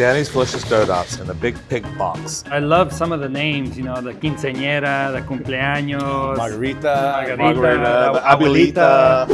Danny's Delicious Donuts in a big pink box. I love some of the names, you know, the quinceañera, the cumpleaños, Margarita, the abuelita.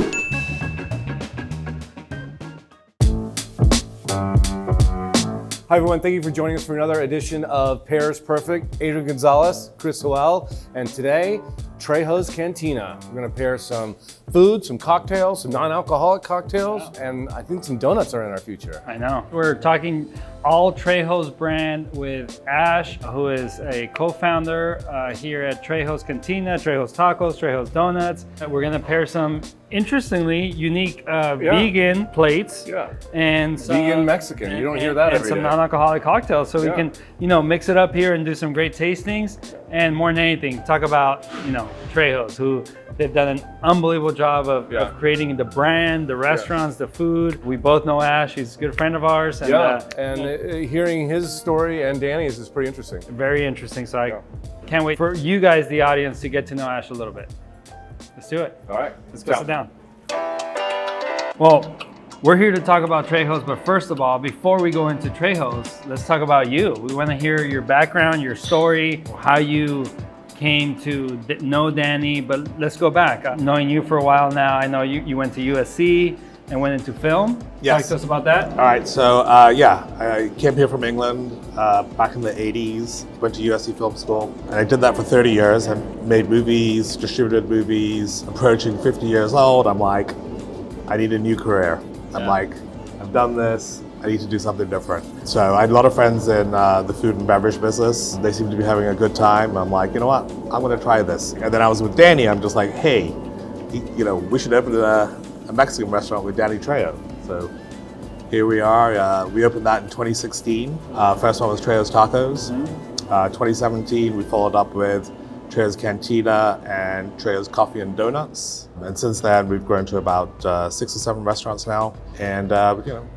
Hi everyone, thank you for joining us for another edition of Pairs Perfect. Adrian Gonzalez, Chris Hoel, and today, Trejo's Cantina. We're gonna pair some food, some cocktails, some non-alcoholic cocktails, and I think some donuts are in our future. I know. We're talking all Trejo's brand with Ash, who is a co-founder here at Trejo's Cantina, Trejo's Tacos, Trejo's Donuts. We're gonna pair some interestingly unique vegan plates. Yeah. And some, Vegan Mexican, you don't hear that and every some day. non-alcoholic cocktails, so we Yeah. can, you know, mix it up here and do some great tastings. And more than anything, talk about, you know, Trejo's, who they've done an unbelievable job of creating the brand, the restaurants, the food. We both know Ash; he's a good friend of ours. And, hearing his story and Danny's is pretty interesting. very interesting. So I can't wait for you guys, the audience, to get to know Ash a little bit. Let's do it. All right, Let's go sit down. Well, we're here to talk about Trejo's, but first of all, before we go into Trejo's, let's talk about you. We want to hear your background, your story, how you came to know Danny, but let's go back. Knowing you for a while now, I know you went to USC and went into film. Yes. Talk to us about that. All right, so I came here from England back in the 80s, went to USC Film School, and I did that for 30 years and made movies, distributed movies. Approaching 50 years old, I'm like, I need a new career. I'm like, I've done this, I need to do something different. So I had a lot of friends in the food and beverage business. They seemed to be having a good time. I'm like, you know what, I'm gonna try this. And then I was with Danny, I'm just like, hey, you know, we should open a Mexican restaurant with Danny Trejo. So here we are. We opened that in 2016. First one was Trejo's Tacos. 2017, we followed up with Trejo's Cantina and Trejo's Coffee and Donuts. And since then, we've grown to about 6 or 7 restaurants now. And you know,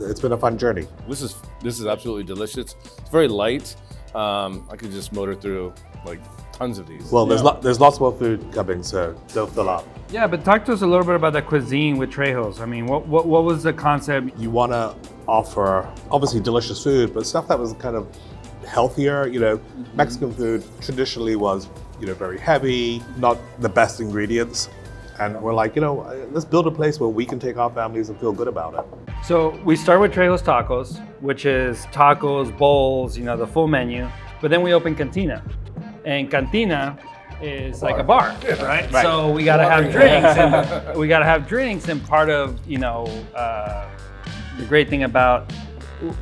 it's been a fun journey. This is absolutely delicious. It's very light. I could just motor through like tons of these. Well, there's lots more food coming, so don't fill up. Yeah, but talk to us a little bit about the cuisine with Trejo's. I mean, what was the concept? You want to offer obviously delicious food, but stuff that was kind of healthier. You know, Mexican food traditionally was, you know, very heavy, not the best ingredients. And we're like, you know, let's build a place where we can take our families and feel good about it. So we start with Trejo's Tacos, which is tacos, bowls, you know, the full menu. But then we open Cantina. And Cantina is like a bar, right? So we gotta have drinks, and part of, you know, the great thing about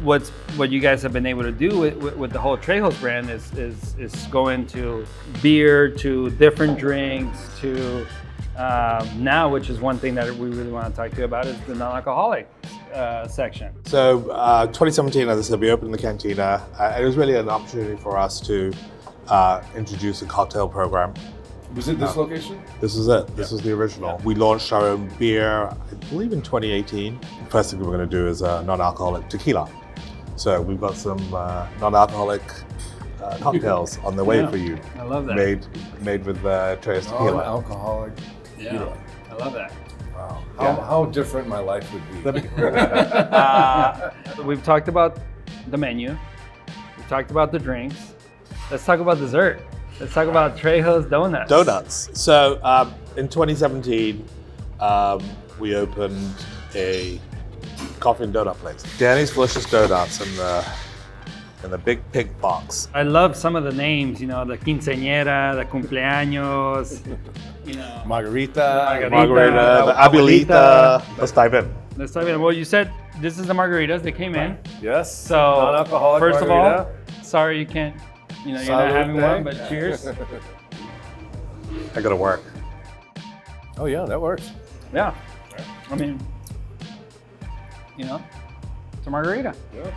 what you guys have been able to do with the whole Trejo's brand is go into beer, to different drinks, to now, which is one thing that we really want to talk to you about, is the non-alcoholic section. So 2017, as I said, we opened the Cantina. It was really an opportunity for us to introduce a cocktail program. Was it this location? This is it. This was the original. We launched our own beer, I believe in 2018. The first thing we're going to do is non-alcoholic tequila. So we've got some non-alcoholic cocktails on the way for you. I love that. Made with Trejo's tequila. Non-alcoholic. Yeah, I love that. Wow. How different my life would be. We've talked about the menu. We've talked about the drinks. Let's talk about dessert. Let's talk about Trejo's Donuts. Donuts. So in 2017, we opened a coffee and donut place. Danny's Delicious Donuts in the big pink box. I love some of the names, you know, the quinceañera, the cumpleaños, you know. Margarita, The abuelita. Let's dive in. Let's dive in. Well, you said this is the margaritas. They came in. Yes. So non-alcoholic first margarita. of all, sorry you can't, you know, you're Salute not having day. one, but cheers. I gotta work. Oh yeah, that works. Yeah. I mean, you know, it's a margarita. Yeah.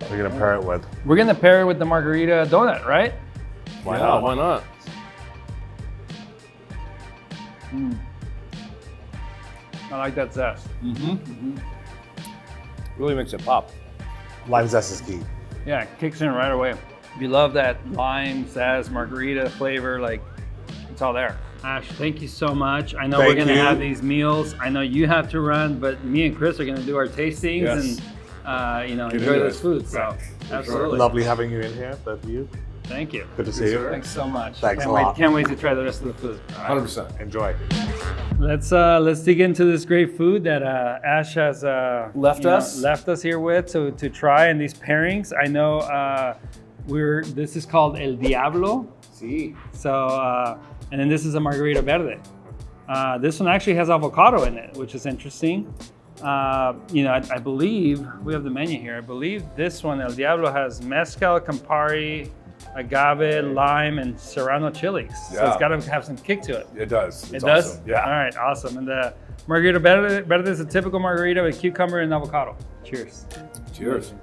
We're gonna pair it with. We're gonna pair it with the margarita donut, right? Why not? Why not? I like that zest. Really makes it pop. Lime zest is key. Yeah, it kicks in right away. If you love that lime zest, margarita flavor, like, it's all there. Ash, thank you so much. I know Thank we're gonna you. have these meals. I know you have to run, but me and Chris are gonna do our tastings. Yes. And enjoy this food. So absolutely. Lovely having you in here, both of you. Thank you. Good to see you. Thanks so much. Thanks a lot. Can't wait to try the rest of the food. 100%. Enjoy. Let's dig into this great food that Ash has left us here with to try, and these pairings. I know this is called El Diablo. See. So and then this is a margarita verde. This one actually has avocado in it, which is interesting. I believe we have the menu here. I believe this one, El Diablo, has mezcal, Campari, agave, lime, and serrano chilies. So it's got to have some kick to it. It does. It does? Awesome. Yeah. All right, awesome. And the margarita verde is a typical margarita with cucumber and avocado. Cheers. Cheers.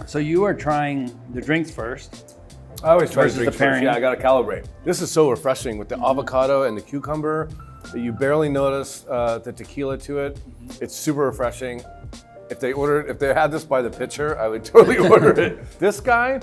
So you are trying the drinks first. I always try Versus to drink the first. pairing. Yeah, I got to calibrate. This is so refreshing with the avocado and the cucumber. That you barely notice the tequila to it. It's super refreshing. If they had this by the pitcher, I would totally order it. This guy,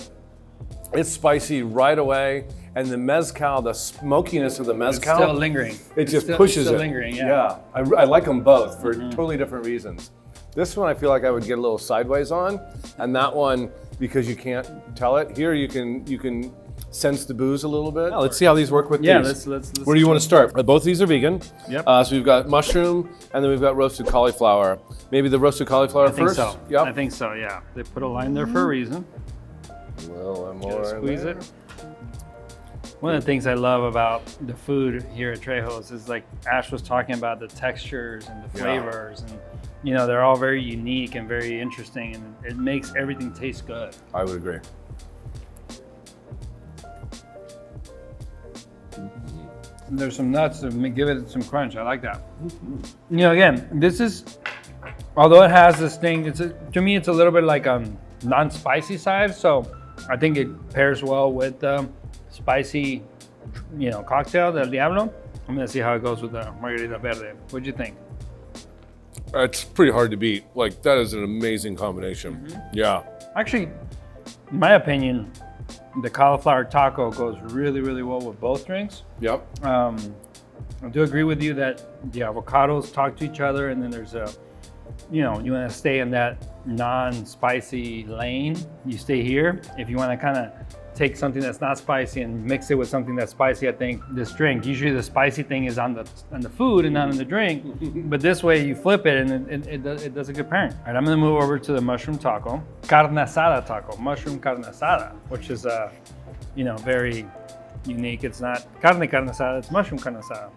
it's spicy right away, and the mezcal, the smokiness of the mezcal, It's still lingering. it just It's pushes still it. lingering, yeah. I like them both for totally different reasons. This one I feel like I would get a little sideways on, and that one because you can't tell it. Here you can sense the booze a little bit. Yeah, let's see how these work with these. Let's Where do you want to start? Both of these are vegan. Yep. So we've got mushroom, and then we've got roasted cauliflower. Maybe the roasted cauliflower I think first? so. Yep. I think so, yeah. They put a line there for a reason. Well, Squeeze it. One of the things I love about the food here at Trejo's is like Ash was talking about the textures and the flavors, and they're all very unique and very interesting, and it makes everything taste good. I would agree. And there's some nuts to give it some crunch. I like that. Again, this is, although it has this thing, to me it's a little bit like non-spicy side, so I think it pairs well with spicy, cocktail, del Diablo. I'm gonna see how it goes with the margarita verde. What'd you think? It's pretty hard to beat. Like, that is an amazing combination. Yeah. Actually, in my opinion, the cauliflower taco goes really, really well with both drinks. Yep. I do agree with you that the avocados talk to each other, and then there's you want to stay in that non-spicy lane, you stay here. If you want to kind of take something that's not spicy and mix it with something that's spicy, I think this drink, usually the spicy thing is on the food and not in the drink, but this way you flip it and it does a good pairing. All right, I'm gonna move over to the mushroom taco, carne asada taco, mushroom carne asada, which is very unique. It's not carne asada, it's mushroom carne asada.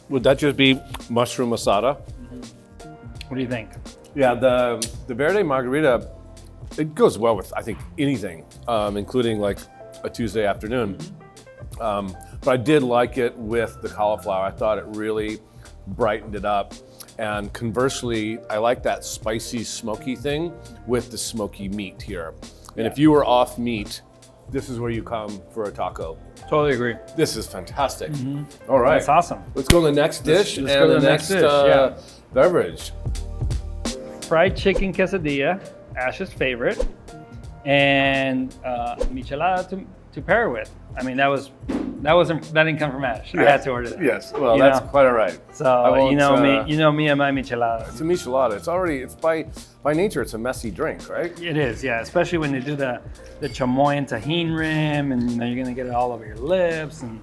Would that just be mushroom asada? What do you think? Yeah, the verde margarita, it goes well with, I think, anything, including like a Tuesday afternoon. But I did like it with the cauliflower. I thought it really brightened it up. And conversely, I like that spicy, smoky thing with the smoky meat here. And if you were off meat, this is where you come for a taco. Totally agree. This is fantastic. All right. That's awesome. Let's go to the next dish Let's and go to the the next next dish, beverage. Fried chicken quesadilla, Ash's favorite, and Michelada to pair with. I mean, that didn't come from Ash. I had to order that. Yes, well, that's quite all right. So you know me and my Michelada. It's a Michelada. It's by nature, it's a messy drink, right? It is, yeah. Especially when they do the chamoy and tahini rim, and you're gonna get it all over your lips. And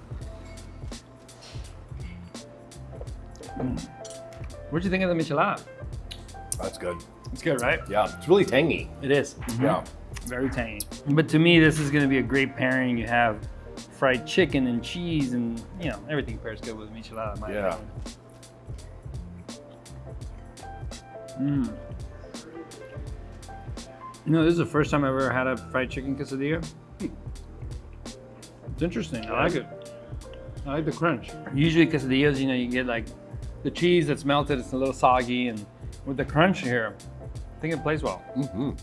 what'd you think of the Michelada? That's good. It's good, right? Yeah, it's really tangy. It is. Yeah. Very tangy. But to me, this is going to be a great pairing. You have fried chicken and cheese, and everything pairs good with Michelada. In my opinion. This is the first time I've ever had a fried chicken quesadilla. It's interesting. I like it. I like the crunch. Usually quesadillas, you get like the cheese that's melted. It's a little soggy, and with the crunch here, I think it plays well.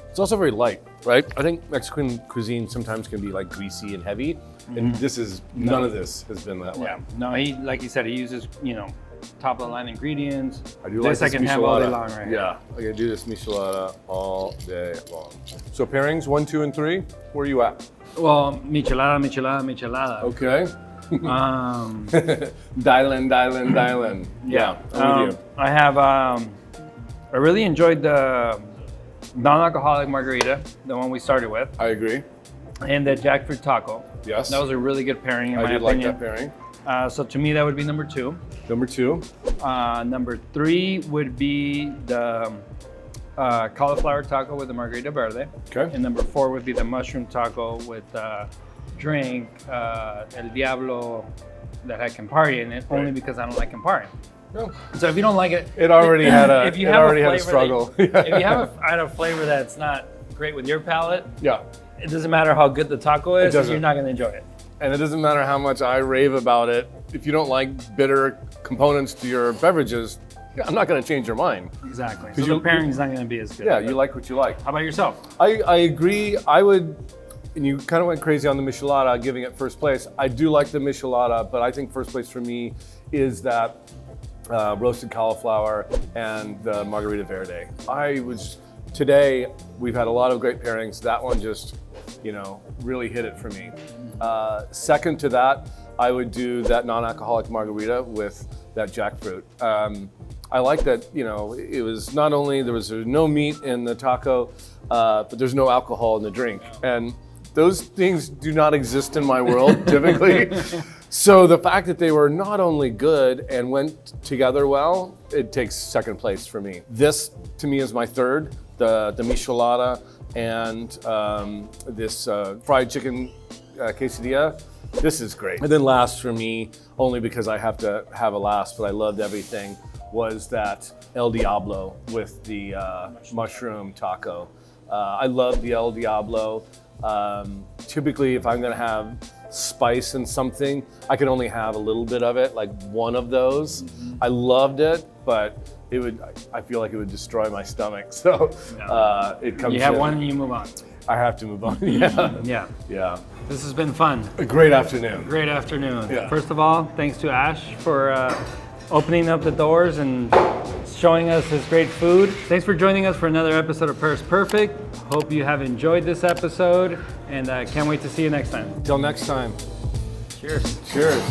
It's also very light, right? I think Mexican cuisine sometimes can be like greasy and heavy, and this is none of this has been that way. Yeah. No, like you said, he uses top of the line ingredients. I do like this I can have all day long, right? Yeah, I can do this Michelada all day long. So pairings 1, 2, and 3. Where are you at? Well, Michelada. Okay. Dial in. Yeah, I'm with you. I have. I really enjoyed the non-alcoholic margarita, the one we started with, I agree. and the jackfruit taco. Yes. That was a really good pairing in I my did like opinion. that pairing. So to me, that would be number 2. Number 2. Number 3 would be the cauliflower taco with the margarita verde. Okay. And number 4 would be the mushroom taco with drink, El Diablo, that had Campari in it, only because I don't like Campari. No. So if you don't like it, It already had a. if you it have already a had a flavor struggle. if you have had a flavor that's not great with your palate, Yeah. it doesn't matter how good the taco is, doesn't. you're not going to enjoy it. And it doesn't matter how much I rave about it. If you don't like bitter components to your beverages, I'm not going to change your mind. Exactly. 'Cause So the you- pairing's not going to be as good. Yeah, you like what you like. How about yourself? I agree. I would, and you kind of went crazy on the Michelada, giving it first place. I do like the Michelada, but I think first place for me is that roasted cauliflower and the margarita verde. Today, we've had a lot of great pairings. That one just, really hit it for me. Second to that, I would do that non-alcoholic margarita with that jackfruit. I like that, it was not only, there was no meat in the taco, but there's no alcohol in the drink. And those things do not exist in my world typically. So the fact that they were not only good and went together well, it takes second place for me. This to me is my third, the Michelada and this fried chicken quesadilla. This is great. And then last for me, only because I have to have a last, but I loved everything, was that El Diablo with the mushroom taco. I love the El Diablo. Typically, if I'm gonna have spice in something, I can only have a little bit of it, like one of those. I loved it, but I feel like it would destroy my stomach. So it comes You have in. one and you move on. I have to move on. Yeah. Yeah. Yeah. This has been fun. A great afternoon. Great afternoon. Yeah. First of all, thanks to Ash for opening up the doors and showing us his great food. Thanks for joining us for another episode of Paris Perfect. Hope you have enjoyed this episode and can't wait to see you next time. Till next time. Cheers. Cheers.